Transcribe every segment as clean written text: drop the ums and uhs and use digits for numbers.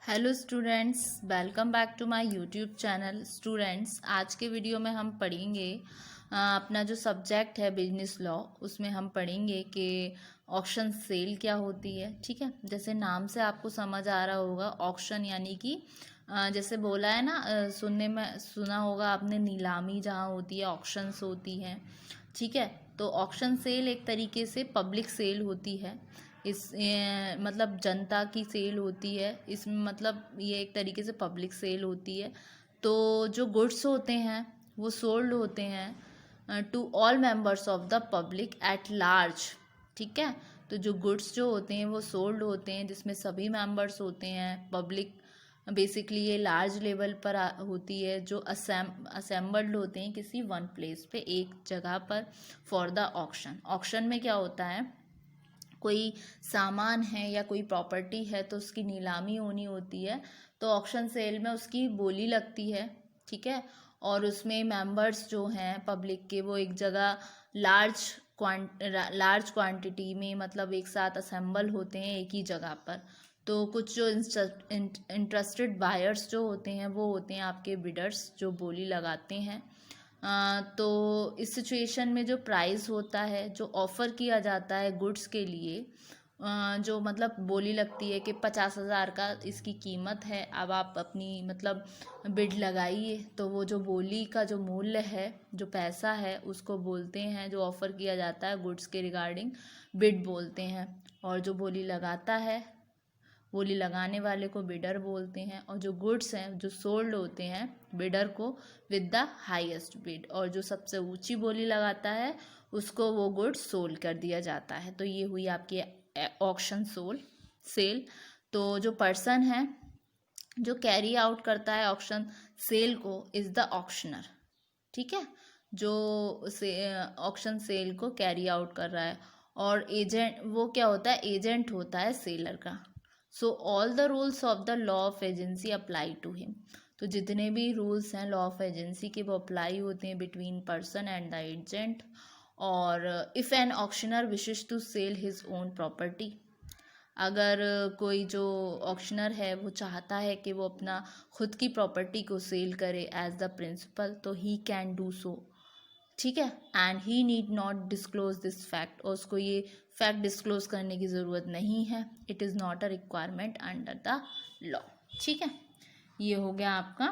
Hello students, welcome back to my YouTube channel. Students, आज के video में हम पढ़ेंगे अपना जो सब्जेक्ट है बिजनेस लॉ, उसमें हम पढ़ेंगे कि ऑक्शन सेल क्या होती है। ठीक है, जैसे नाम से आपको समझ आ रहा होगा, ऑक्शन यानी कि जैसे बोला है ना, सुनने में सुना होगा आपने, नीलामी जहाँ होती है, ऑक्शंस होती हैं। ठीक है, तो ऑक्शन सेल एक तरीके से पब्लिक सेल होती है। मतलब जनता की सेल होती है इसमें, मतलब ये एक तरीके से पब्लिक सेल होती है। तो जो गुड्स होते हैं वो सोल्ड होते हैं to all members of the public at large. ठीक है, तो जो गुड्स जो होते हैं वो सोल्ड होते हैं जिसमें सभी मेंबर्स होते हैं, पब्लिक। बेसिकली ये लार्ज लेवल पर होती है, जो असेंबल्ड होते हैं किसी वन प्लेस पे, एक जगह पर, फॉर द ऑक्शन। ऑक्शन में क्या होता है, कोई सामान है या कोई प्रॉपर्टी है तो उसकी नीलामी होनी होती है, तो ऑक्शन सेल में उसकी बोली लगती है। ठीक है, और उसमें मेंबर्स जो हैं पब्लिक के, वो एक जगह लार्ज क्वांटिटी में, मतलब एक साथ असेंबल होते हैं एक ही जगह पर। तो कुछ जो इंटरेस्टेड बायर्स जो होते हैं वो होते हैं आपके बिडर्स, जो बोली लगाते हैं। तो इस सिचुएशन में जो प्राइस होता है, जो ऑफ़र किया जाता है गुड्स के लिए, जो मतलब बोली लगती है कि 50,000 का इसकी कीमत है, अब आप अपनी मतलब बिड लगाइए। तो वो जो बोली का जो मूल्य है, जो पैसा है, उसको बोलते हैं, जो ऑफ़र किया जाता है गुड्स के रिगार्डिंग, बिड बोलते हैं। और जो बोली लगाता है, बोली लगाने वाले को बिडर बोलते हैं। और जो गुड्स हैं जो सोल्ड होते हैं, बिडर को विद द हाईएस्ट बिड, और जो सबसे ऊंची बोली लगाता है उसको वो गुड्स सोल्ड कर दिया जाता है। तो ये हुई आपकी ऑक्शन सेल। तो जो पर्सन है जो कैरी आउट करता है ऑक्शन सेल को, इज़ द ऑक्शनर। ठीक है, जो ऑक्शन सेल को कैरी आउट कर रहा है। और एजेंट, वो क्या होता है, एजेंट होता है सेलर का। So all the rules of the law of agency apply to him. तो जितने भी रूल्स हैं लॉ ऑफ एजेंसी के, वो अप्लाई होते हैं between person and the agent. और if an auctioneer wishes to sell his own property, अगर कोई जो ऑक्शनर है वो चाहता है कि वो अपना खुद की प्रॉपर्टी को सेल करे एज द प्रिंसिपल, तो ही कैन डू सो। ठीक है, and he need not disclose this fact, और उसको ये फैक्ट डिस्क्लोज करने की ज़रूरत नहीं है। It is not a requirement under the law. ठीक है, ये हो गया आपका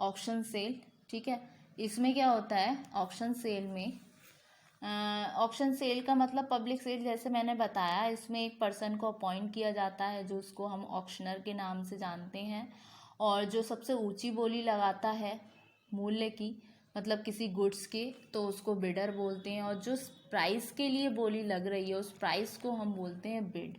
ऑक्शन सेल। ठीक है, इसमें क्या होता है ऑक्शन सेल में, ऑक्शन सेल का मतलब पब्लिक सेल, जैसे मैंने बताया, इसमें एक पर्सन को अपॉइंट किया जाता है जो उसको हम ऑक्शनर के नाम से जानते हैं। और जो सबसे ऊंची बोली लगाता है मूल्य की, मतलब किसी गुड्स के, तो उसको बिडर बोलते हैं। और जो प्राइस के लिए बोली लग रही है उस प्राइस को हम बोलते हैं बिड।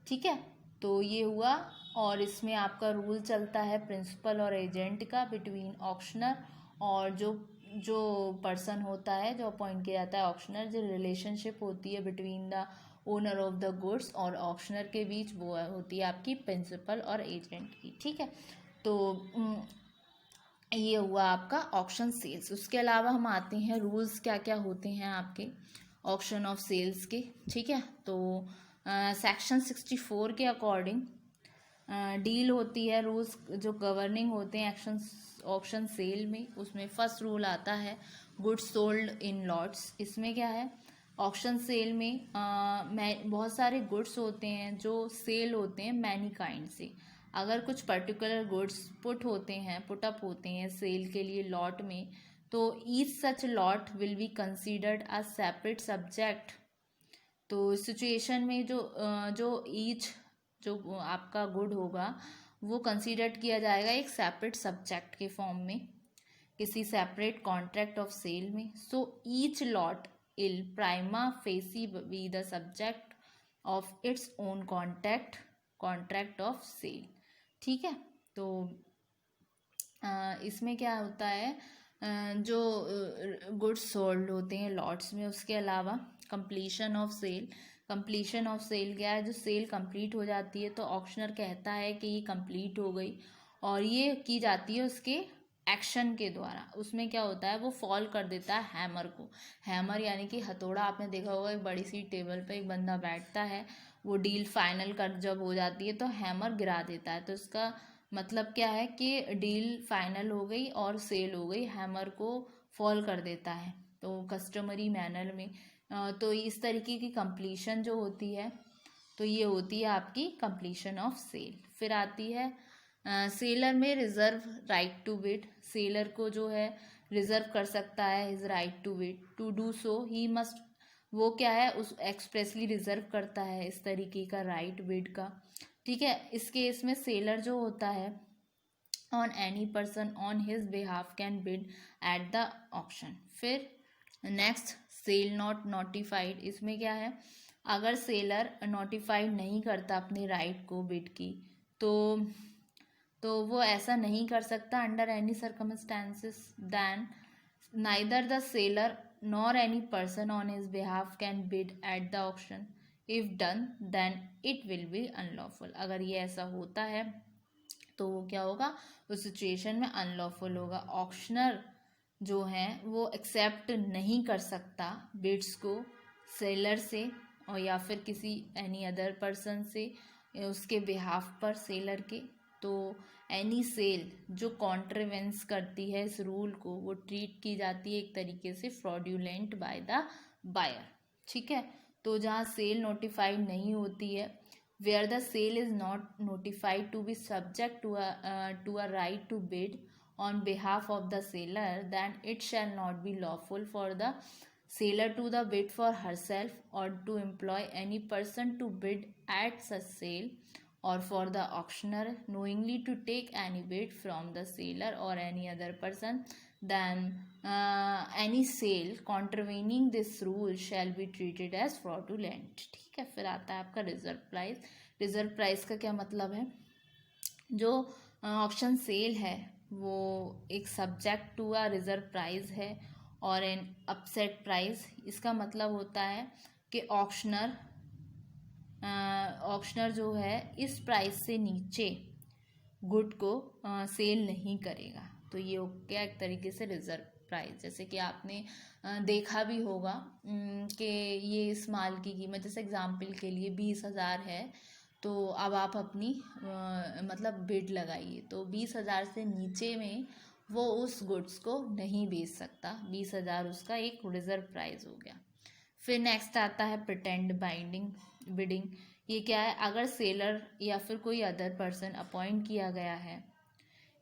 ठीक है, तो ये हुआ। और इसमें आपका रूल चलता है प्रिंसिपल और एजेंट का बिटवीन ऑक्शनर और जो जो पर्सन होता है जो अपॉइंट किया जाता है ऑक्शनर। जो रिलेशनशिप होती है between the owner of the goods और ऑक्शनर के बीच, वो होती है आपकी प्रिंसिपल और एजेंट की। ठीक है, तो ये हुआ आपका ऑक्शन सेल्स। उसके अलावा हम आते हैं रूल्स क्या क्या होते हैं आपके ऑक्शन ऑफ सेल्स के। ठीक है, तो सेक्शन 64 के अकॉर्डिंग डील होती है, रूल्स जो गवर्निंग होते हैं एक्शन ऑक्शन सेल में। उसमें फर्स्ट रूल आता है गुड्स सोल्ड इन लॉट्स। इसमें क्या है, ऑक्शन सेल में बहुत सारे गुड्स होते हैं जो सेल होते हैं मैनी काइंड से। अगर कुछ पर्टिकुलर गुड्स पुट अप होते हैं सेल के लिए लॉट में, तो each such lot will be considered a separate subject. तो सिचुएशन में जो ईच जो आपका गुड होगा वो कंसीडर किया जाएगा एक सेपरेट सब्जेक्ट के फॉर्म में, किसी सेपरेट कॉन्ट्रैक्ट ऑफ सेल में। So each lot ill prima facie be the subject of its own contract of sale. ठीक है, तो इसमें क्या होता है, जो गुड्स सोल्ड होते हैं लॉट्स में, उसके अलावा कंप्लीशन ऑफ सेल क्या है, जो सेल कंप्लीट हो जाती है तो ऑक्शनर कहता है कि ये कंप्लीट हो गई, और ये की जाती है उसके एक्शन के द्वारा। उसमें क्या होता है, वो फॉल कर देता है हैमर को। हैमर यानी कि हथौड़ा, आपने देखा होगा एक बड़ी सी टेबल पे एक बंदा बैठता है, वो डील फाइनल कर जब हो जाती है तो हैमर गिरा देता है। तो इसका मतलब क्या है कि डील फाइनल हो गई और सेल हो गई, हैमर को फॉल कर देता है तो कस्टमरी मैनर में। तो इस तरीके की कंप्लीशन जो होती है तो ये होती है आपकी कंप्लीशन ऑफ सेल। फिर आती है सेलर में reserve right to bid. Seller को जो है रिजर्व कर सकता है his right to bid. To do so he must, वो क्या है उस एक्सप्रेसली रिजर्व करता है इस तरीके का राइट बिड का। ठीक है, इस केस में सेलर जो होता है on any person on his behalf can bid at the auction. फिर नेक्स्ट सेल नॉट नोटिफाइड। इसमें क्या है, अगर सेलर नोटिफाइड नहीं करता अपने राइट को बिड की तो वो ऐसा नहीं कर सकता under any circumstances then neither the seller nor any person on his behalf can bid at the auction. If done then it will be unlawful. अगर ये ऐसा होता है तो वो क्या होगा, उस सिचुएशन में अनलॉफुल होगा। ऑक्शनर जो है वो एक्सेप्ट नहीं कर सकता बिड्स को सेलर से और या फिर किसी एनी अदर पर्सन से उसके बिहाफ पर सेलर के। तो एनी सेल जो कॉन्ट्रवेंस करती है इस रूल को वो ट्रीट की जाती है एक तरीके से फ्रॉड्यूलेंट बाय द बायर। ठीक है, तो जहाँ सेल नोटिफाइड नहीं होती है, where the sale is not notified to be subject to a right to bid on behalf of the seller, then it shall not be lawful for the seller to the bid for herself or to employ any person to bid at such sale, or for the auctioneer knowingly to take any bid from the seller or any other person, then any sale contravening this rule shall be treated as fraudulent। ठीक है, फिर आता है आपका reserve price. Reserve price का क्या मतलब है, जो ऑक्शन सेल है वो एक subject to a reserve price है और एन अपसेट प्राइस। इसका मतलब होता है कि ऑक्शनर जो है इस प्राइस से नीचे गुड को सेल नहीं करेगा। तो ये हो गया एक तरीके से रिजर्व प्राइस। जैसे कि आपने देखा भी होगा कि ये इस माल की कीमत जैसे एग्जाम्पल के लिए 20,000 है, तो अब आप अपनी मतलब बिड लगाइए तो 20,000 से नीचे में वो उस गुड्स को नहीं बेच सकता। 20,000 उसका एक रिजर्व प्राइस हो गया। फिर नेक्स्ट आता है प्रिटेंड बाइंडिंग बिडिंग। ये क्या है, अगर सेलर या फिर कोई अदर पर्सन अपॉइंट किया गया है,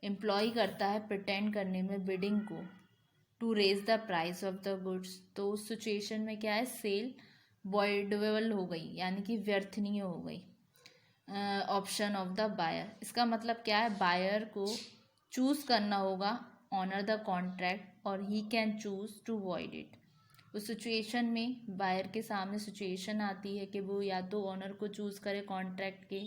एम्प्लॉय करता है प्रिटेंड करने में बिडिंग को to raise the price of the goods, तो उस सिचुएशन में क्या है, सेल वॉइडेबल हो गई यानी कि व्यर्थनीय हो गई ऑप्शन ऑफ द बायर। इसका मतलब क्या है, बायर को चूज करना होगा ऑनर द कॉन्ट्रैक्ट और he can choose to void it. उस सिचुएशन में बायर के सामने सिचुएशन आती है कि वो या तो ऑनर को चूज करे कॉन्ट्रैक्ट के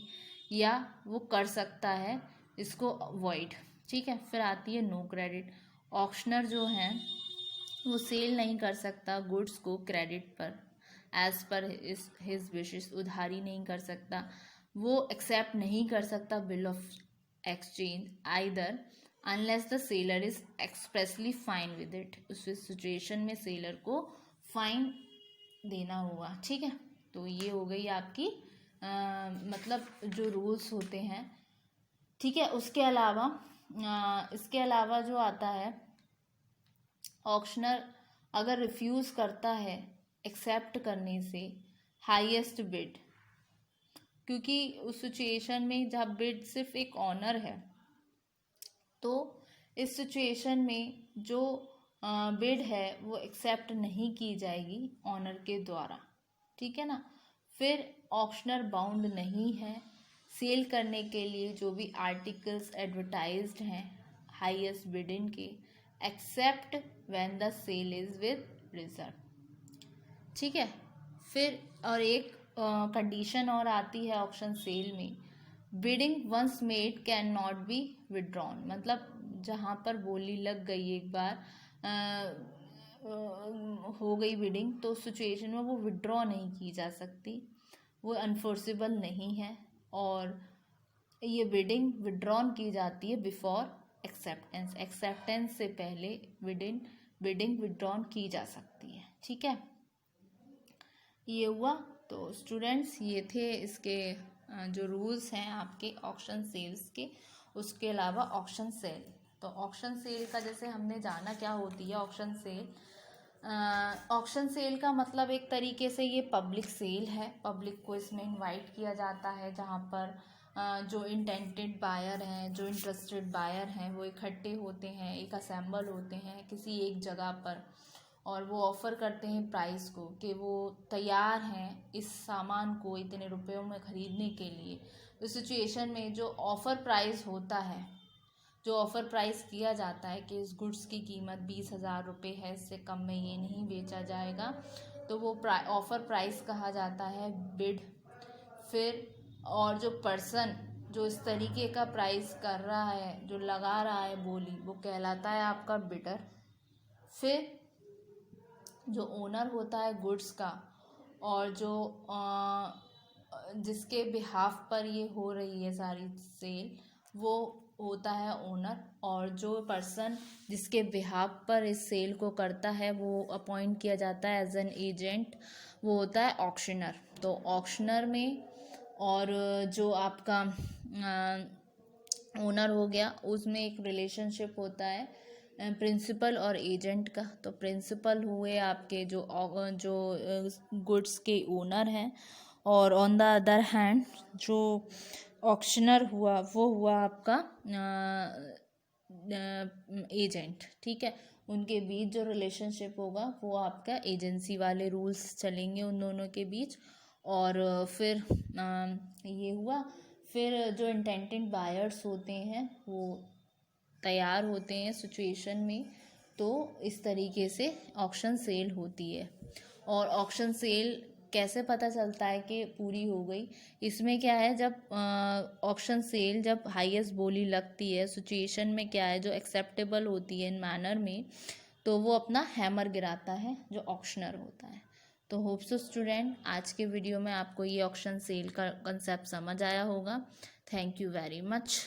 या वो कर सकता है इसको वॉइड। ठीक है, फिर आती है नो क्रेडिट। ऑक्शनर जो है वो सेल नहीं कर सकता गुड्स को क्रेडिट पर एज पर हिज विशेस, उधारी नहीं कर सकता, वो एक्सेप्ट नहीं कर सकता bill of exchange either unless the seller is expressly fine with it. उस सिचुएशन में सेलर को फाइन देना होगा। ठीक है, तो ये हो गई आपकी मतलब जो रूल्स होते हैं। ठीक है, उसके अलावा इसके अलावा जो आता है, ऑक्शनर अगर रिफ्यूज़ करता है एक्सेप्ट करने से हाईएस्ट बिड, क्योंकि उस सिचुएशन में जब बिड सिर्फ एक ऑनर है तो इस सिचुएशन में जो बिड है वो एक्सेप्ट नहीं की जाएगी ऑनर के द्वारा। ठीक है ना। फिर ऑक्शनर बाउंड नहीं है सेल करने के लिए जो भी आर्टिकल्स एडवर्टाइज्ड हैं हाईएस्ट बिडिंग के, except when the sale is with reserve. ठीक है, फिर और एक कंडीशन और आती है ऑक्शन सेल में, bidding once made can not be withdrawn. मतलब जहाँ पर बोली लग गई एक बार हो गई बिडिंग तो सिचुएशन में वो विड्रॉ नहीं की जा सकती, वो अनफोर्सेबल नहीं है। और ये बिडिंग विड्रॉन की जाती है बिफोर एक्सेप्टेंस, एक्सेप्टेंस से पहले बिडिंग विड्रॉन की जा सकती है। ठीक है, ये हुआ तो स्टूडेंट्स ये थे इसके जो रूल्स हैं आपके ऑक्शन सेल्स के, उसके अलावा ऑक्शन सेल। तो ऑक्शन सेल का जैसे हमने जाना क्या होती है ऑक्शन सेल। ऑक्शन सेल का मतलब एक तरीके से ये पब्लिक सेल है, पब्लिक को इसमें इनवाइट किया जाता है, जहाँ पर जो इंटेंटेड बायर हैं, जो इंटरेस्टेड बायर हैं, वो इकट्ठे होते हैं, एक असेंबल होते हैं किसी एक जगह पर, और वो ऑफ़र करते हैं प्राइस को कि वो तैयार हैं इस सामान को इतने रुपयों में ख़रीदने के लिए। तो सिचुएशन में जो ऑफ़र प्राइस होता है, जो ऑफ़र प्राइस किया जाता है कि इस गुड्स की कीमत 20,000 रुपये है, इससे कम में ये नहीं बेचा जाएगा, तो वो ऑफ़र प्राइस कहा जाता है बिड। फिर और जो पर्सन जो इस तरीके का प्राइस कर रहा है, जो लगा रहा है बोली, वो कहलाता है आपका बिडर। फिर जो ओनर होता है गुड्स का और जो जिसके बिहाफ पर ये हो रही है सारी सेल, वो होता है ओनर। और जो पर्सन जिसके बिहाफ पर इस सेल को करता है वो अपॉइंट किया जाता है एज एन एजेंट, वो होता है ऑक्शनर। तो ऑक्शनर में और जो आपका ओनर हो गया, उसमें एक रिलेशनशिप होता है प्रिंसिपल और एजेंट का। तो प्रिंसिपल हुए आपके जो गुड्स के ओनर हैं, और ऑन द अदर हैंड जो ऑक्शनर हुआ वो हुआ आपका एजेंट। ठीक है, उनके बीच जो रिलेशनशिप होगा वो आपका एजेंसी वाले रूल्स चलेंगे उन दोनों के बीच। और फिर ये हुआ। फिर जो इंटेंटेड बायर्स होते हैं वो तैयार होते हैं सिचुएशन में। तो इस तरीके से ऑक्शन सेल होती है। और ऑक्शन सेल कैसे पता चलता है कि पूरी हो गई, इसमें क्या है, जब ऑक्शन सेल जब हाईएस्ट बोली लगती है सिचुएशन में, क्या है जो एक्सेप्टेबल होती है इन मैनर में, तो वो अपना हैमर गिराता है जो ऑक्शनर होता है। तो होप सो स्टूडेंट आज के वीडियो में आपको ये ऑक्शन सेल का कंसेप्ट समझ आया होगा। Thank you very much.